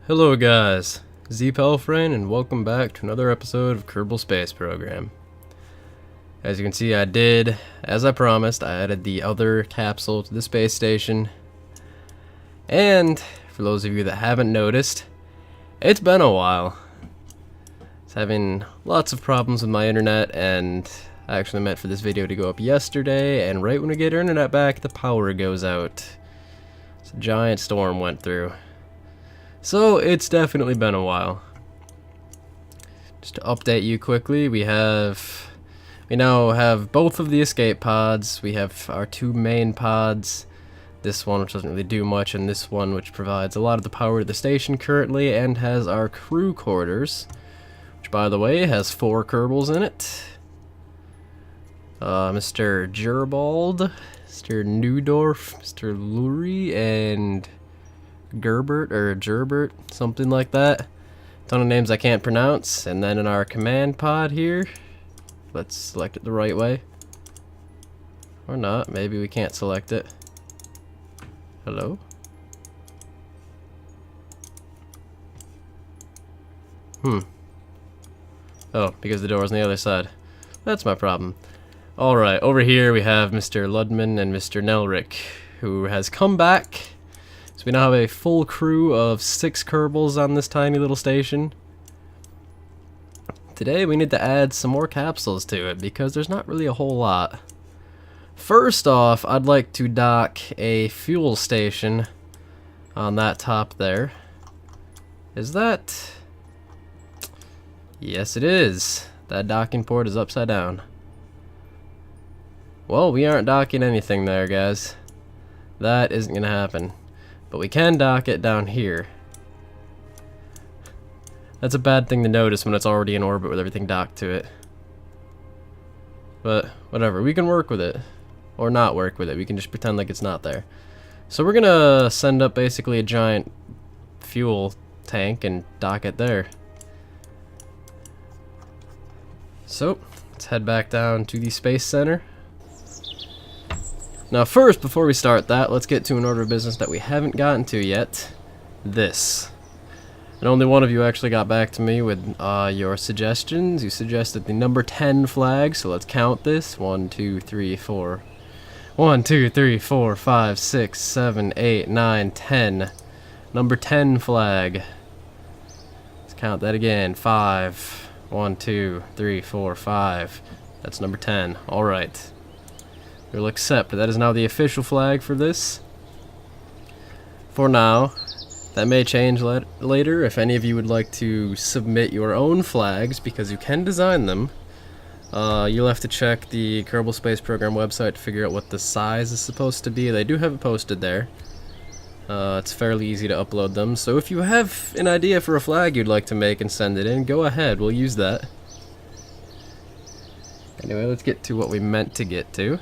Hello guys, Zpelfrain, and welcome back to another episode of Kerbal Space Program. As you can see, I did, as I promised, I added the other capsule to the space station. And, for those of you that haven't noticed, it's been a while. It's having lots of problems with my internet, and I actually meant for this video to go up yesterday, and right when we get our internet back, the power goes out. So a giant storm went through. So it's definitely been a while. Just to update you quickly, we now have both of the escape pods. We have our two main pods. This one, which doesn't really do much, and this one, which provides a lot of the power to the station currently, and has our crew quarters, which, by the way, has 4 Kerbals in it. Mr. Kerbal, Mr. Newdorf, Mr. Lurie, and Gerbert or Gerbert, something like that. Ton of names I can't pronounce. And then in our command pod here, let's select it the right way. Or not, maybe we can't select it. Hello? Oh, because the door's on the other side. That's my problem. Alright, over here we have Mr. Ludman and Mr. Nelrick, who has come back. So we now have a full crew of 6 Kerbals on this tiny little station. Today we need to add some more capsules to it because there's not really a whole lot. First off, I'd like to dock a fuel station on that top there. Is that? Yes, it is. That docking port is upside down. Well, we aren't docking anything there, guys. That isn't gonna happen. But we can dock it down here. That's a bad thing to notice when it's already in orbit with everything docked to it. But whatever, we can work with it. Or not work with it, we can just pretend like it's not there. So we're gonna send up basically a giant fuel tank and dock it there. So, let's head back down to the Space Center. Now first, before we start that, let's get to an order of business that we haven't gotten to yet. This. And only one of you actually got back to me with your suggestions. You suggested the number 10 flag, so let's count this. 1, 2, 3, 4. 1, 2, 3, 4, 5, 6, 7, 8, 9, 10. Number 10 flag. Let's count that again. 5. 1, 2, 3, 4, 5. That's number 10. Alright. We'll accept. That is now the official flag for this. For now. That may change later if any of you would like to submit your own flags, because you can design them. You'll have to check the Kerbal Space Program website to figure out what the size is supposed to be. They do have it posted there. It's fairly easy to upload them. So if you have an idea for a flag you'd like to make and send it in, go ahead. We'll use that. Anyway, let's get to what we meant to get to.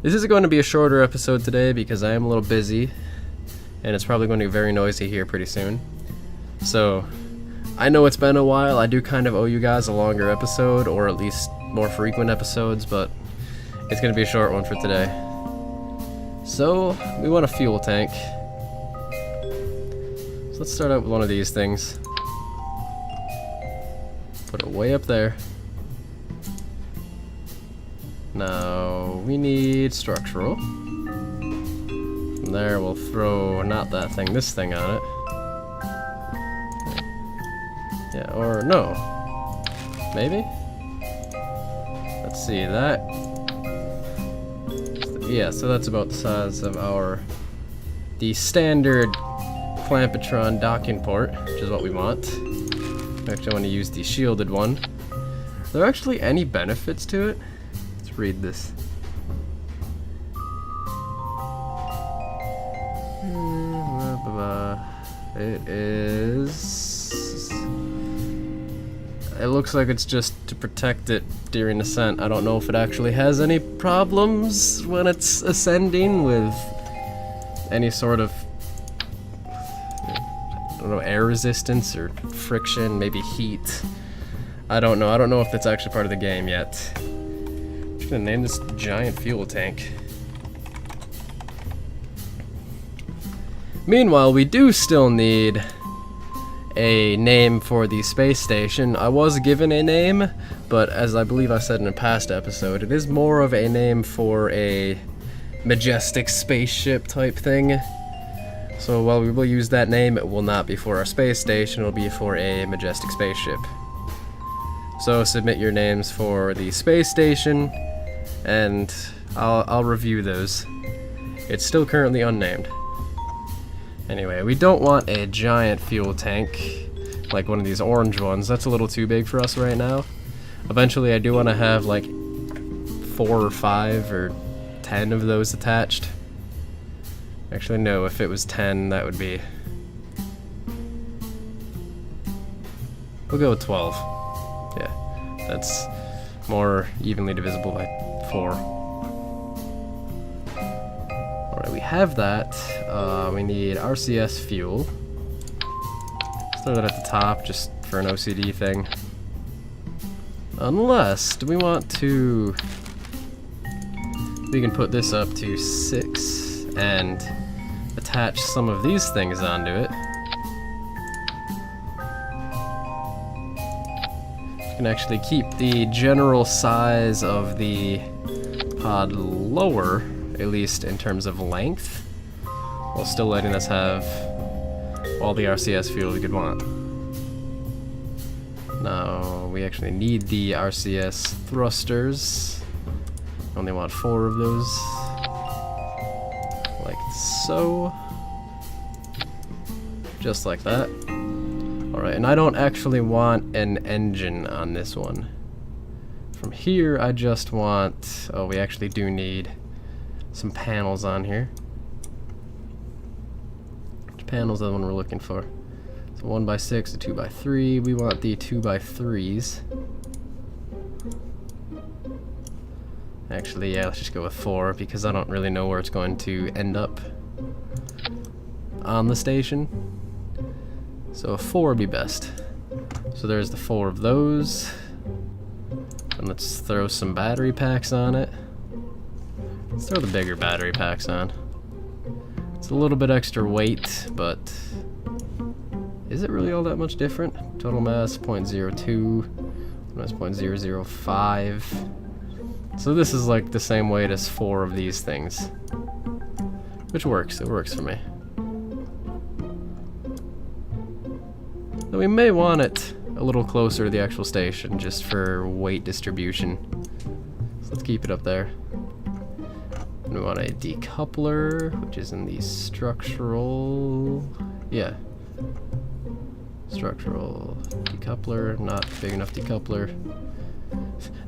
This is going to be a shorter episode today because I am a little busy, and it's probably going to be very noisy here pretty soon. So, I know it's been a while. I do kind of owe you guys a longer episode, or at least more frequent episodes, but it's going to be a short one for today. So, we want a fuel tank. So let's start out with one of these things. Put it way up there. Now, we need structural. From there, we'll throw, not that thing, this thing on it. Yeah, or no. Maybe? Let's see, that. Yeah, so that's about the size of the standard Clampetron docking port, which is what we want. We actually want to use the shielded one. Are there actually any benefits to it? Let's read this. It is... It looks like it's just to protect it during ascent. I don't know if it actually has any problems when it's ascending with any sort of, I don't know, air resistance or friction, maybe heat. I don't know. I don't know if that's actually part of the game yet. I'm just gonna name this giant fuel tank. Meanwhile, we do still need a name for the space station. I was given a name, but as I believe I said in a past episode, it is more of a name for a majestic spaceship type thing. So while we will use that name, it will not be for our space station, it'll be for a majestic spaceship. So submit your names for the space station, and I'll review those. It's still currently unnamed. Anyway, we don't want a giant fuel tank like one of these orange ones. That's a little too big for us right now. Eventually I do want to have like 4 or 5 or 10 of those attached. Actually no, if it was 10 that would be... We'll go with 12. Yeah, that's more evenly divisible by 4. Alright, we have that. We need RCS fuel. Let's throw that at the top just for an OCD thing. Unless, do we want to... We can put this up to 6 and attach some of these things onto it. We can actually keep the general size of the pod lower, at least in terms of length, while still letting us have all the RCS fuel we could want. Now, we actually need the RCS thrusters. Only want 4 of those. Like so. Just like that. Alright, and I don't actually want an engine on this one. From here, I just want... Oh, we actually do need some panels on here. Which panels are the one we're looking for? So 1x6, a 2x3. We want the 2x3s. Actually, yeah, let's just go with 4 because I don't really know where it's going to end up on the station. So a 4 would be best. So there's the 4 of those. And let's throw some battery packs on it. Let's throw the bigger battery packs on. It's a little bit extra weight, but is it really all that much different? Total mass 0.02, mass 0.005. So this is like the same weight as 4 of these things, which works. It works for me. Though we may want it a little closer to the actual station just for weight distribution. So let's keep it up there. And we want a decoupler, which is in the structural... Yeah. Structural decoupler, not big enough decoupler.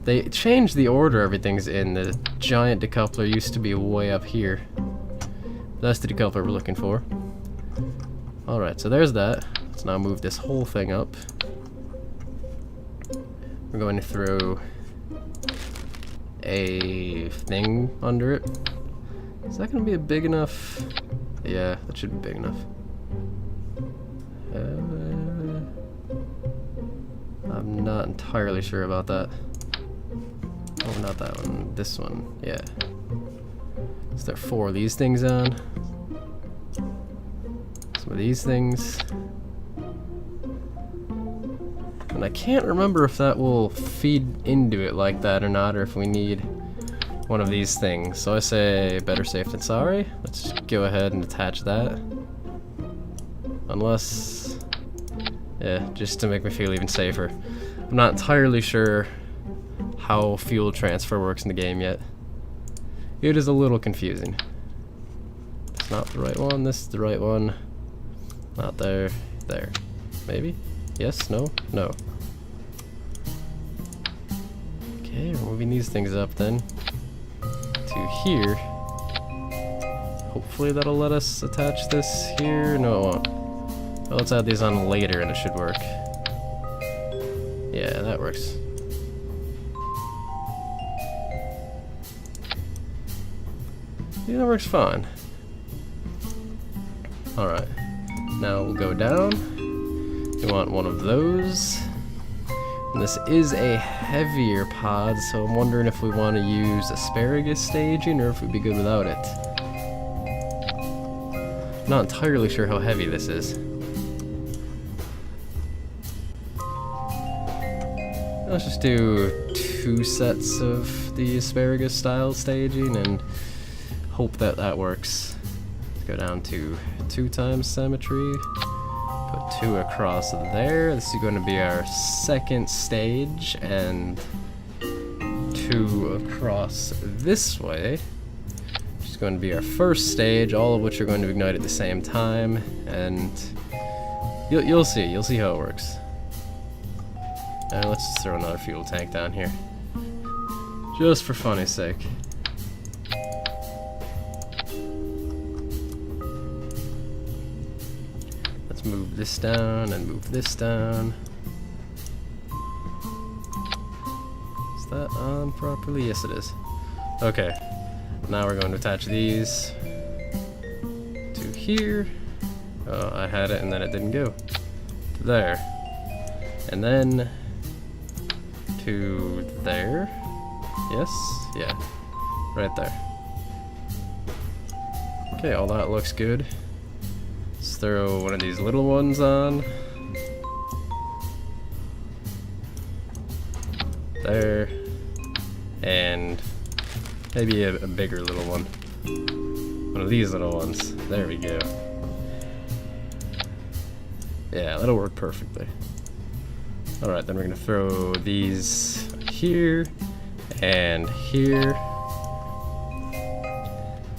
They changed the order everything's in. The giant decoupler used to be way up here. That's the decoupler we're looking for. Alright, so there's that. Let's now move this whole thing up. We're going to throw a thing under it. Is that going to be a big enough? Yeah, that should be big enough. I'm not entirely sure about that. Oh, not that one. This one. Yeah. Is there 4 of these things on? Some of these things. And I can't remember if that will feed into it like that or not, or if we need one of these things. So I say better safe than sorry. Let's just go ahead and attach that. Unless... Yeah, just to make me feel even safer. I'm not entirely sure how fuel transfer works in the game yet. It is a little confusing. It's not the right one, this is the right one. Not there, there. Maybe? Yes, no, no. Okay, we're moving these things up then to here. Hopefully that'll let us attach this here. No, it won't. Well, let's add these on later and it should work. Yeah, that works. Yeah, that works fine. Alright. Now we'll go down. We want one of those. And this is a heavier pod, so I'm wondering if we want to use asparagus staging or if we'd be good without it. not entirely sure how heavy this is. Let's just do 2 sets of the asparagus style staging and hope that that works. Let's go down to 2 times symmetry. Put 2 across there. This is going to be our second stage, and 2 across this way, which is going to be our first stage, all of which are going to ignite at the same time, and you'll see how it works. Let's just throw another fuel tank down here, just for funny's sake. Let's move this down and move this down. Is that on properly? Yes, it is. Okay, now we're going to attach these to here. Oh, I had it and then it didn't go. To there. And then to there. Yes? Yeah. Right there. Okay, all that looks good. Let's throw one of these little ones on. There. And maybe a bigger little one. One of these little ones. There we go. Yeah, that'll work perfectly. Alright, then we're gonna throw these here and here.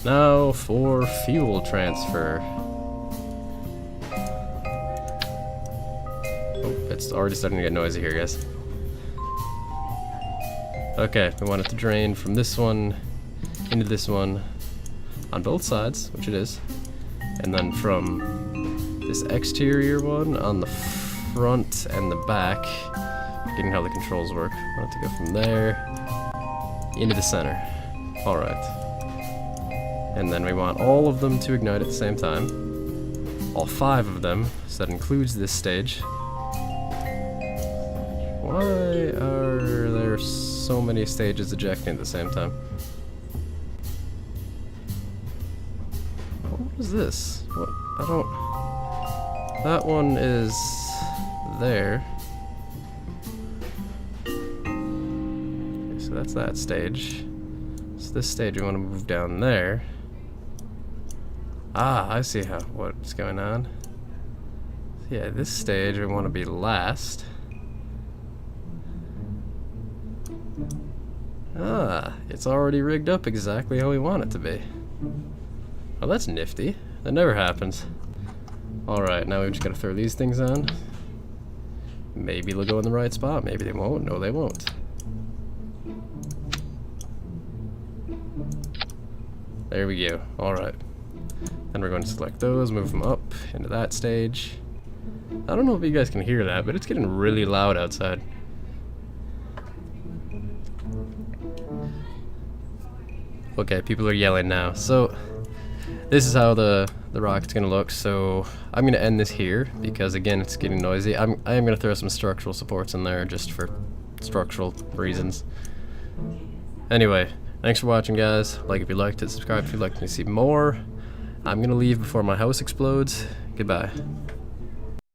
Now for fuel transfer. Oh, it's already starting to get noisy here, guys. Okay, we want it to drain from this one into this one on both sides, which it is, and then from this exterior one on the front and the back, getting how the controls work. I want it to go from there into the center. Alright. And then we want all of them to ignite at the same time. All 5 of them, so that includes this stage. Why are there so many stages ejecting at the same time? What is this? What? I don't... That one is there. Okay, so that's that stage. So this stage we want to move down there. Ah, I see what's going on. Yeah, this stage we want to be last. Ah, it's already rigged up exactly how we want it to be. Oh, that's nifty. That never happens. Alright, now we just gotta throw these things on. Maybe they'll go in the right spot, maybe they won't. No, they won't. There we go. Alright. Then we're going to select those, move them up into that stage. I don't know if you guys can hear that, but it's getting really loud outside. Okay, people are yelling now. So, this is how the rocket's gonna look. So, I'm gonna end this here because again, it's getting noisy. I am gonna throw some structural supports in there just for structural reasons. Anyway, thanks for watching, guys. Like if you liked it, subscribe if you'd like to see more. I'm gonna leave before my house explodes. Goodbye.